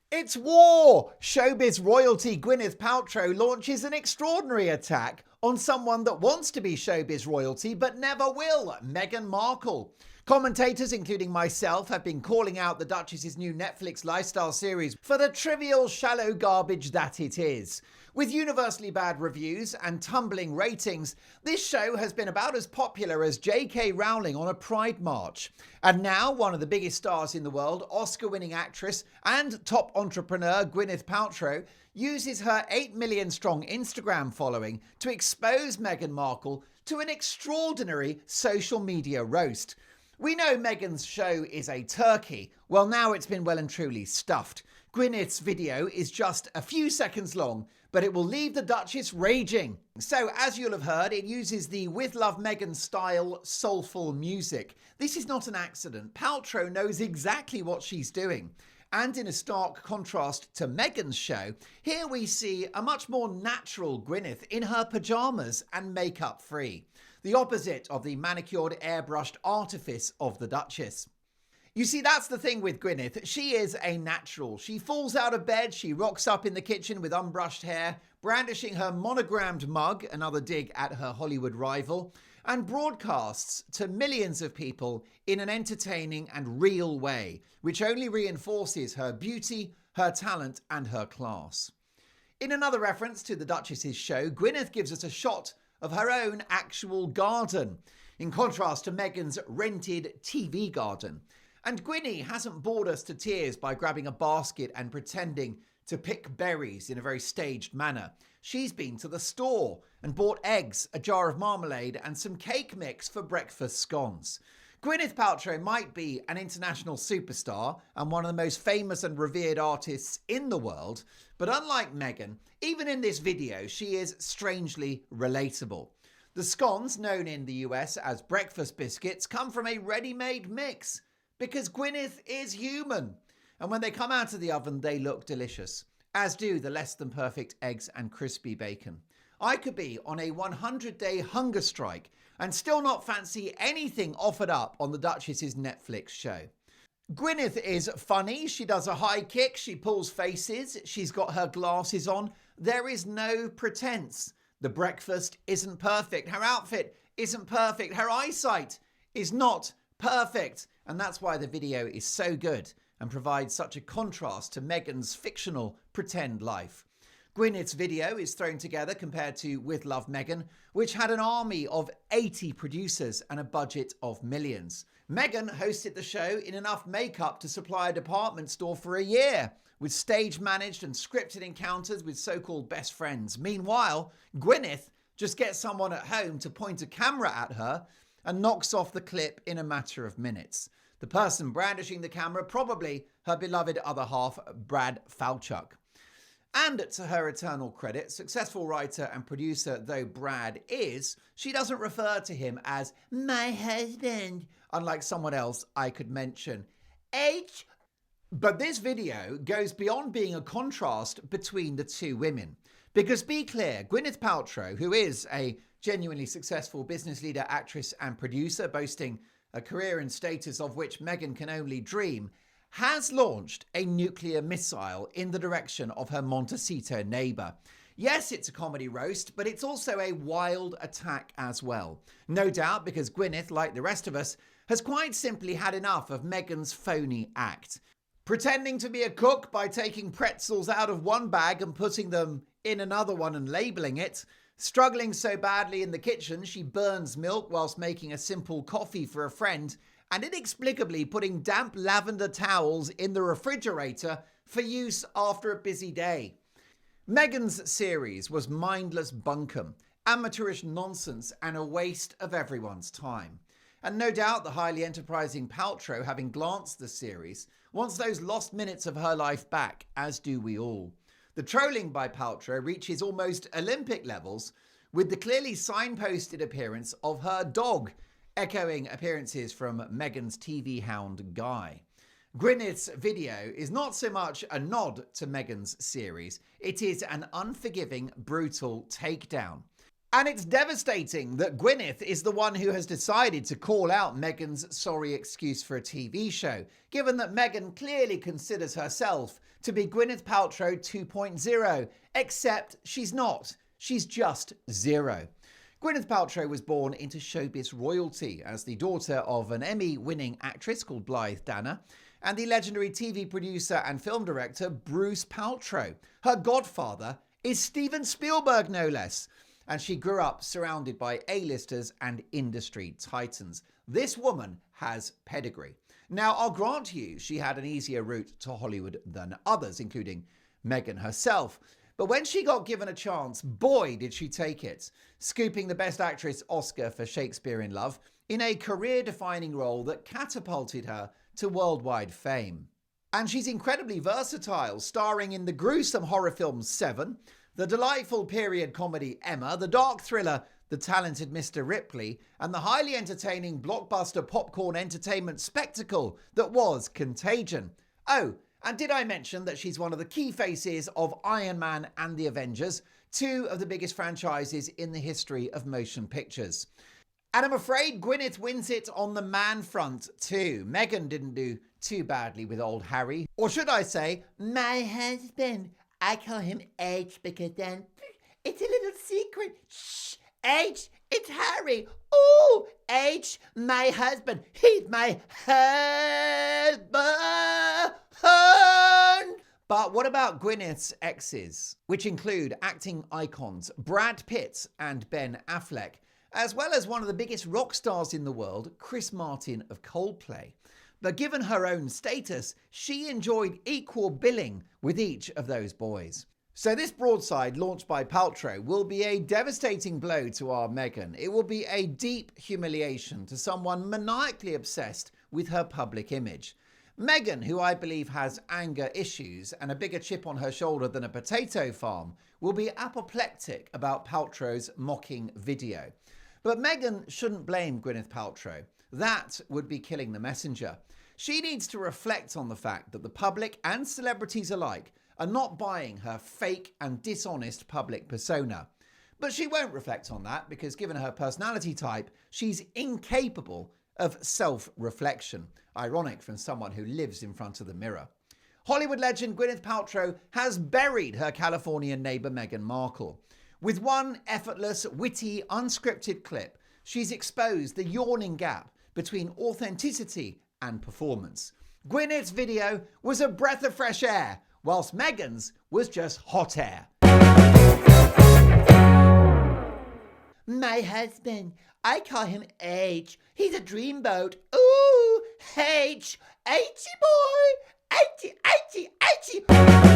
It's war! Showbiz royalty Gwyneth Paltrow launches an extraordinary attack on someone that wants to be showbiz royalty but never will, Meghan Markle. Commentators, including myself, have been calling out the Duchess's new Netflix lifestyle series for the trivial, shallow garbage that it is. With universally bad reviews and tumbling ratings, this show has been about as popular as J.K. Rowling on a Pride March. And now, one of the biggest stars in the world, Oscar-winning actress and top entrepreneur Gwyneth Paltrow, uses her 8 million strong Instagram following to expose Meghan Markle to an extraordinary social media roast. We know Meghan's show is a turkey. Well, now it's been well and truly stuffed. Gwyneth's video is just a few seconds long, but it will leave the Duchess raging. So, as you'll have heard, it uses the With Love Meghan style soulful music. This is not an accident. Paltrow knows exactly what she's doing. And in a stark contrast to Meghan's show, here we see a much more natural Gwyneth in her pyjamas and makeup free. The opposite of the manicured, airbrushed artifice of the Duchess. You see, that's the thing with Gwyneth. She is a natural. She falls out of bed, she rocks up in the kitchen with unbrushed hair, brandishing her monogrammed mug, another dig at her Hollywood rival, and broadcasts to millions of people in an entertaining and real way, which only reinforces her beauty, her talent, and her class. In another reference to the Duchess's show, Gwyneth gives us a shot of her own actual garden, in contrast to Meghan's rented TV garden. And Gwyneth hasn't bored us to tears by grabbing a basket and pretending to pick berries in a very staged manner. She's been to the store and bought eggs, a jar of marmalade, and some cake mix for breakfast scones. Gwyneth Paltrow might be an international superstar and one of the most famous and revered artists in the world, but unlike Meghan, even in this video, she is strangely relatable. The scones, known in the US as breakfast biscuits, come from a ready-made mix because Gwyneth is human. And when they come out of the oven, they look delicious, as do the less than perfect eggs and crispy bacon. I could be on a 100-day hunger strike and still not fancy anything offered up on the Duchess's Netflix show. Gwyneth is funny. She does a high kick. She pulls faces. She's got her glasses on. There is no pretense. The breakfast isn't perfect. Her outfit isn't perfect. Her eyesight is not perfect. And that's why the video is so good and provides such a contrast to Meghan's fictional pretend life. Gwyneth's video is thrown together compared to With Love Meghan, which had an army of 80 producers and a budget of millions. Meghan hosted the show in enough makeup to supply a department store for a year, with stage-managed and scripted encounters with so-called best friends. Meanwhile, Gwyneth just gets someone at home to point a camera at her and knocks off the clip in a matter of minutes. The person brandishing the camera, probably her beloved other half, Brad Falchuk. And to her eternal credit, successful writer and producer though Brad is, she doesn't refer to him as my husband, unlike someone else I could mention. But this video goes beyond being a contrast between the two women. Because be clear, Gwyneth Paltrow, who is a genuinely successful business leader, actress and producer, boasting a career and status of which Meghan can only dream, has launched a nuclear missile in the direction of her Montecito neighbour. Yes, it's a comedy roast, but it's also a wild attack as well. No doubt because Gwyneth, like the rest of us, has quite simply had enough of Meghan's phony act. Pretending to be a cook by taking pretzels out of one bag and putting them in another one and labelling it. Struggling so badly in the kitchen, she burns milk whilst making a simple coffee for a friend, and inexplicably putting damp lavender towels in the refrigerator for use after a busy day. Meghan's series was mindless bunkum, amateurish nonsense, and a waste of everyone's time. And no doubt the highly enterprising Paltrow, having glanced the series, wants those lost minutes of her life back, as do we all. The trolling by Paltrow reaches almost Olympic levels, with the clearly signposted appearance of her dog, echoing appearances from Meghan's TV hound Guy. Gwyneth's video is not so much a nod to Meghan's series, it is an unforgiving, brutal takedown. And it's devastating that Gwyneth is the one who has decided to call out Meghan's sorry excuse for a TV show, given that Meghan clearly considers herself to be Gwyneth Paltrow 2.0, except she's not. She's just zero. Gwyneth Paltrow was born into showbiz royalty as the daughter of an Emmy-winning actress called Blythe Danner and the legendary TV producer and film director Bruce Paltrow. Her godfather is Steven Spielberg, no less. And she grew up surrounded by A-listers and industry titans. This woman has pedigree. Now, I'll grant you she had an easier route to Hollywood than others, including Meghan herself. But when she got given a chance, boy, did she take it, scooping the Best Actress Oscar for Shakespeare in Love in a career-defining role that catapulted her to worldwide fame. And she's incredibly versatile, starring in the gruesome horror film Seven, the delightful period comedy Emma, the dark thriller The Talented Mr. Ripley, and the highly entertaining blockbuster popcorn entertainment spectacle that was Contagion. Oh, and did I mention that she's one of the key faces of Iron Man and the Avengers, two of the biggest franchises in the history of motion pictures. And I'm afraid Gwyneth wins it on the man front too. Meghan didn't do too badly with old Harry. Or should I say, my husband. I call him H because then it's a little secret. Shh, H, it's Harry. Oh, H, my husband. He's my husband. But what about Gwyneth's exes, which include acting icons Brad Pitt and Ben Affleck, as well as one of the biggest rock stars in the world, Chris Martin of Coldplay. But given her own status, she enjoyed equal billing with each of those boys. So this broadside launched by Paltrow will be a devastating blow to our Meghan. It will be a deep humiliation to someone maniacally obsessed with her public image. Meghan, who I believe has anger issues and a bigger chip on her shoulder than a potato farm, will be apoplectic about Paltrow's mocking video. But Meghan shouldn't blame Gwyneth Paltrow. That would be killing the messenger. She needs to reflect on the fact that the public and celebrities alike are not buying her fake and dishonest public persona. But she won't reflect on that because given her personality type, she's incapable of self-reflection. Ironic from someone who lives in front of the mirror. Hollywood legend Gwyneth Paltrow has buried her Californian neighbour Meghan Markle. With one effortless, witty, unscripted clip, she's exposed the yawning gap between authenticity and performance. Gwyneth's video was a breath of fresh air, whilst Meghan's was just hot air. My husband, I call him H. He's a dreamboat. Ooh, H. H-y boy. H-y, H-y, H-y.